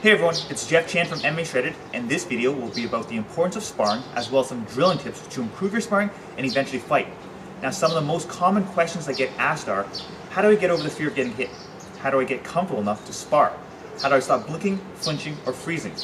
Hey everyone, it's Jeff Chan from MMA Shredded, and this video will be about the importance of sparring as well as some drilling tips to improve your sparring and eventually fight. Now, some of the most common questions I get asked are, how do I get over the fear of getting hit? How do I get comfortable enough to spar? How do I stop blinking, flinching, or freezing?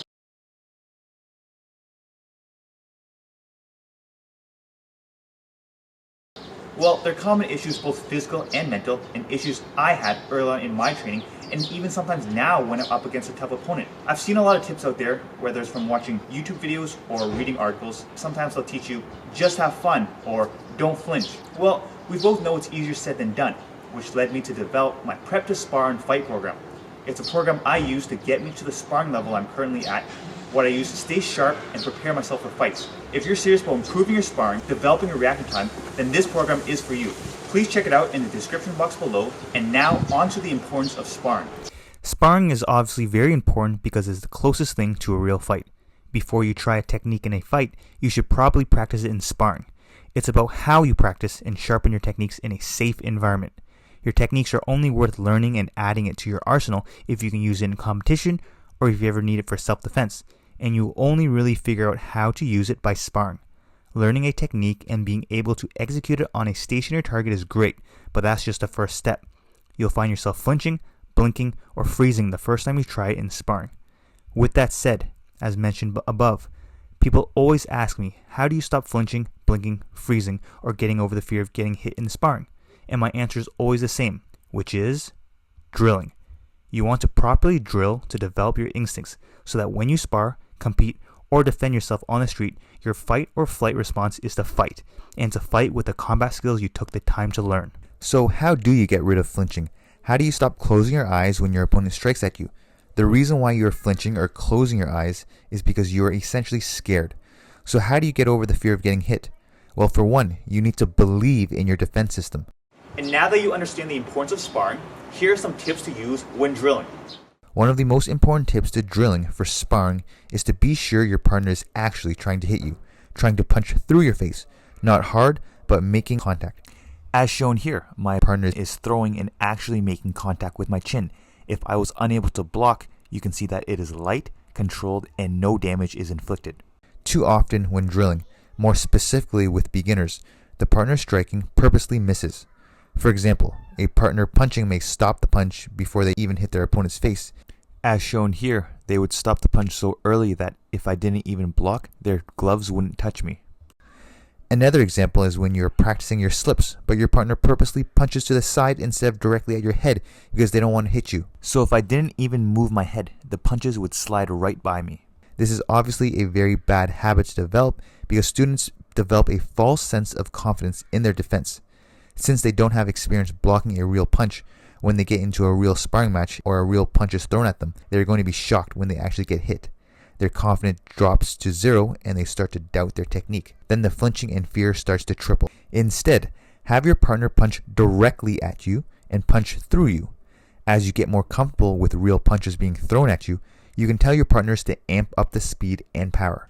Well, they're common issues, both physical and mental, and issues I had early on in my training, and even sometimes now when I'm up against a tough opponent. I've seen a lot of tips out there, whether it's from watching YouTube videos or reading articles. Sometimes they'll teach you, just have fun, or don't flinch. Well, we both know it's easier said than done, which led me to develop my Prep to Spar and Fight program. It's a program I use to get me to the sparring level I'm currently at, what I use to stay sharp and prepare myself for fights. If you're serious about improving your sparring, developing your reaction time, then this program is for you. Please check it out in the description box below. And now on to the importance of sparring. Sparring is obviously very important because it's the closest thing to a real fight. Before you try a technique in a fight, you should probably practice it in sparring. It's about how you practice and sharpen your techniques in a safe environment. Your techniques are only worth learning and adding it to your arsenal if you can use it in competition or if you ever need it for self-defense, and you only really figure out how to use it by sparring. Learning a technique and being able to execute it on a stationary target is great, but that's just the first step. You'll find yourself flinching, blinking, or freezing the first time you try it in sparring. With that said, as mentioned above, people always ask me, how do you stop flinching, blinking, freezing, or getting over the fear of getting hit in sparring? And my answer is always the same, which is drilling. You want to properly drill to develop your instincts so that when you spar, compete, or defend yourself on the street, your fight or flight response is to fight, and to fight with the combat skills you took the time to learn. So how do you get rid of flinching? How do you stop closing your eyes when your opponent strikes at you? The reason why you're flinching or closing your eyes is because you are essentially scared. So how do you get over the fear of getting hit? Well, for one, you need to believe in your defense system. And now that you understand the importance of sparring, here are some tips to use when drilling. One of the most important tips to drilling for sparring is to be sure your partner is actually trying to hit you, trying to punch through your face, not hard, but making contact. As shown here, my partner is throwing and actually making contact with my chin. If I was unable to block, you can see that it is light, controlled, and no damage is inflicted. Too often when drilling, more specifically with beginners, the partner striking purposely misses. For example, a partner punching may stop the punch before they even hit their opponent's face. As shown here, they would stop the punch so early that if I didn't even block, their gloves wouldn't touch me. Another example is when you're practicing your slips, but your partner purposely punches to the side instead of directly at your head because they don't want to hit you. So if I didn't even move my head, the punches would slide right by me. This is obviously a very bad habit to develop because students develop a false sense of confidence in their defense. Since they don't have experience blocking a real punch, when they get into a real sparring match or a real punch is thrown at them, they're going to be shocked when they actually get hit. Their confidence drops to zero and they start to doubt their technique. Then the flinching and fear starts to triple. Instead, have your partner punch directly at you and punch through you. As you get more comfortable with real punches being thrown at you, you can tell your partners to amp up the speed and power.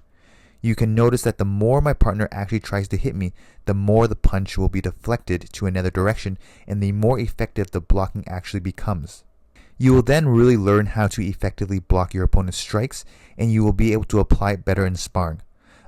You can notice that the more my partner actually tries to hit me, the more the punch will be deflected to another direction and the more effective the blocking actually becomes. You will then really learn how to effectively block your opponent's strikes and you will be able to apply it better in sparring.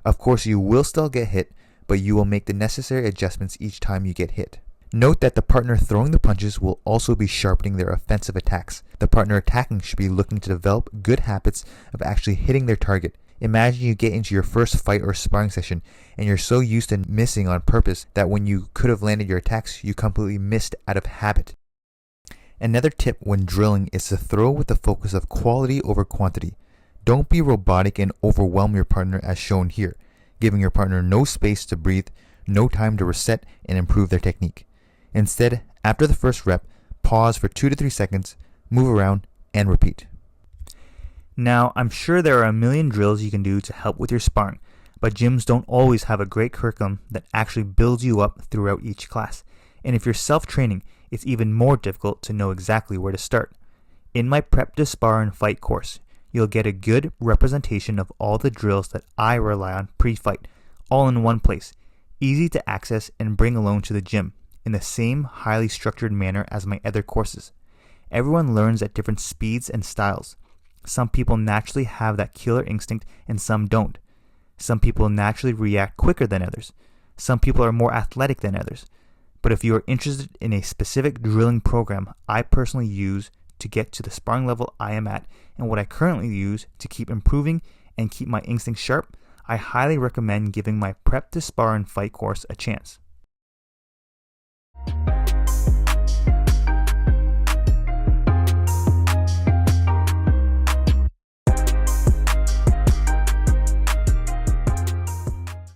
Of course, you will still get hit, but you will make the necessary adjustments each time you get hit. Note that the partner throwing the punches will also be sharpening their offensive attacks. The partner attacking should be looking to develop good habits of actually hitting their target. Imagine you get into your first fight or sparring session and you're so used to missing on purpose that when you could have landed your attacks, you completely missed out of habit. Another tip when drilling is to throw with the focus of quality over quantity. Don't be robotic and overwhelm your partner as shown here, giving your partner no space to breathe, no time to reset and improve their technique. Instead, after the first rep, pause for 2 to 3 seconds, move around, and repeat. Now, I'm sure there are a million drills you can do to help with your sparring, but gyms don't always have a great curriculum that actually builds you up throughout each class. And if you're self-training, it's even more difficult to know exactly where to start. In my Prep to Spar and Fight course, you'll get a good representation of all the drills that I rely on pre-fight, all in one place, easy to access and bring along to the gym, in the same highly structured manner as my other courses. Everyone learns at different speeds and styles. Some people naturally have that killer instinct and some don't. Some people naturally react quicker than others. Some people are more athletic than others. But if you are interested in a specific drilling program I personally use to get to the sparring level I am at and what I currently use to keep improving and keep my instincts sharp, I highly recommend giving my Prep to Spar and Fight course a chance.